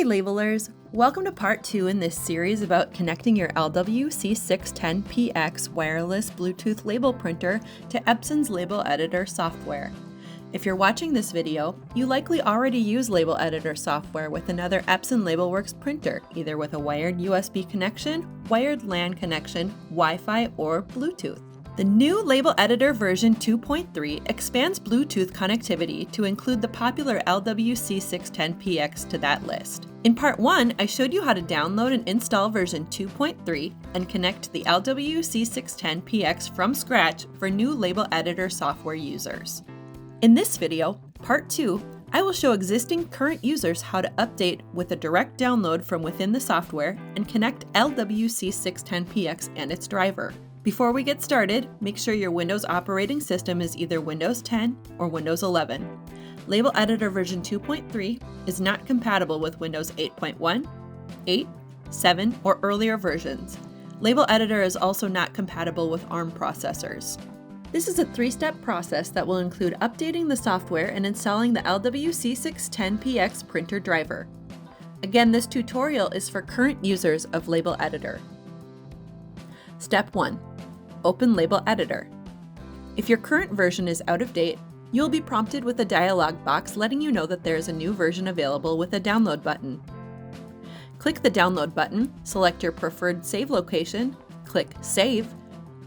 Hey labelers! Welcome to part 2 in this series about connecting your LW-C610PX wireless Bluetooth label printer to Epson's label editor software. If you're watching this video, you likely already use label editor software with another Epson LabelWorks printer, either with a wired USB connection, wired LAN connection, Wi-Fi, or Bluetooth. The new Label Editor version 2.3 expands Bluetooth connectivity to include the popular LW-C610PX to that list. In part 1, I showed you how to download and install version 2.3 and connect the LW-C610PX from scratch for new Label Editor software users. In this video, part 2, I will show existing current users how to update with a direct download from within the software and connect LW-C610PX and its driver. Before we get started, make sure your Windows operating system is either Windows 10 or Windows 11. Label Editor version 2.3 is not compatible with Windows 8.1, 8, 7, or earlier versions. Label Editor is also not compatible with ARM processors. This is a 3-step process that will include updating the software and installing the LW-C610PX printer driver. Again, this tutorial is for current users of Label Editor. Step 1. Open Label Editor. If your current version is out of date, you'll be prompted with a dialog box letting you know that there is a new version available with a download button. Click the download button, select your preferred save location, click Save,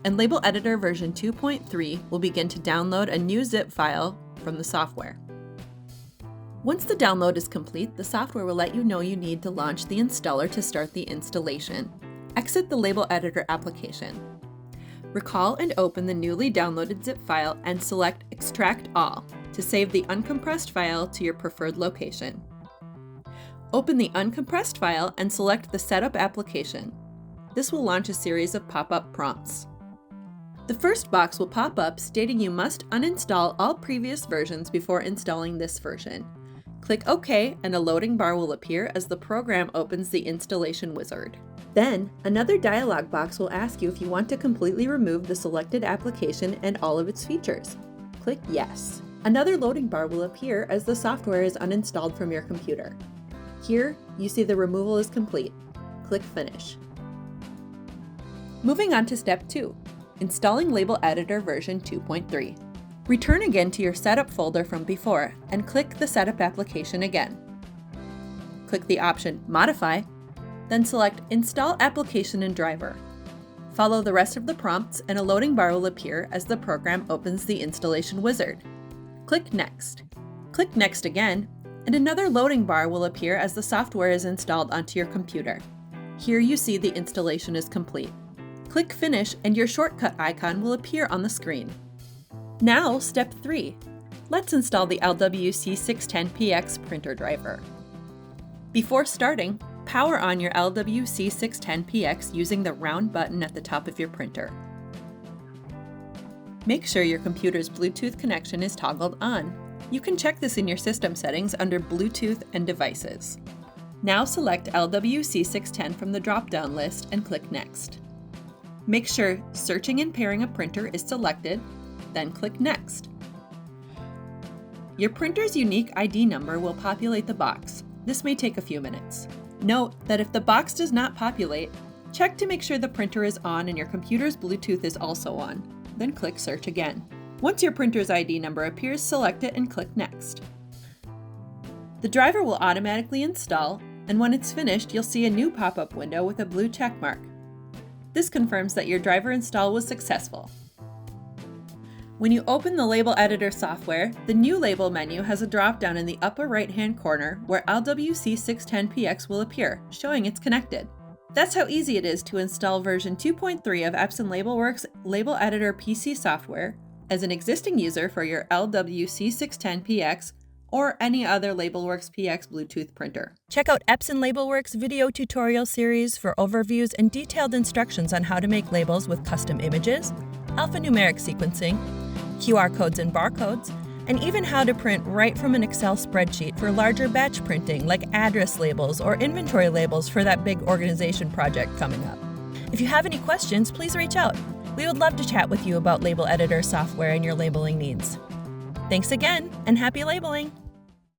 and Label Editor version 2.3 will begin to download a new zip file from the software. Once the download is complete, the software will let you know you need to launch the installer to start the installation. Exit the Label Editor application. Recall and open the newly downloaded zip file and select Extract All to save the uncompressed file to your preferred location. Open the uncompressed file and select the Setup application. This will launch a series of pop-up prompts. The first box will pop up stating you must uninstall all previous versions before installing this version. Click OK and a loading bar will appear as the program opens the installation wizard. Then, another dialog box will ask you if you want to completely remove the selected application and all of its features. Click Yes. Another loading bar will appear as the software is uninstalled from your computer. Here, you see the removal is complete. Click Finish. Moving on to Step 2, installing Label Editor version 2.3. Return again to your Setup folder from before and click the Setup application again. Click the option Modify, then select Install Application and Driver. Follow the rest of the prompts and a loading bar will appear as the program opens the installation wizard. Click Next. Click Next again, and another loading bar will appear as the software is installed onto your computer. Here you see the installation is complete. Click Finish and your shortcut icon will appear on the screen. Now, Step 3. Let's install the LW-C610PX printer driver. Before starting, power on your LW-C610PX using the round button at the top of your printer. Make sure your computer's Bluetooth connection is toggled on. You can check this in your system settings under Bluetooth and Devices. Now select LW-C610 from the drop-down list and click Next. Make sure Searching and Pairing a Printer is selected, then click Next. Your printer's unique ID number will populate the box. This may take a few minutes. Note that if the box does not populate, check to make sure the printer is on and your computer's Bluetooth is also on. Then click Search again. Once your printer's ID number appears, select it and click Next. The driver will automatically install, and when it's finished, you'll see a new pop-up window with a blue check mark. This confirms that your driver install was successful. When you open the Label Editor software, the New Label menu has a drop-down in the upper right-hand corner where LW-C610PX will appear, showing it's connected. That's how easy it is to install version 2.3 of Epson LabelWorks Label Editor PC software as an existing user for your LW-C610PX or any other LabelWorks PX Bluetooth printer. Check out Epson LabelWorks video tutorial series for overviews and detailed instructions on how to make labels with custom images, alphanumeric sequencing, QR codes and barcodes, and even how to print right from an Excel spreadsheet for larger batch printing like address labels or inventory labels for that big organization project coming up. If you have any questions, please reach out. We would love to chat with you about Label Editor software and your labeling needs. Thanks again, and happy labeling!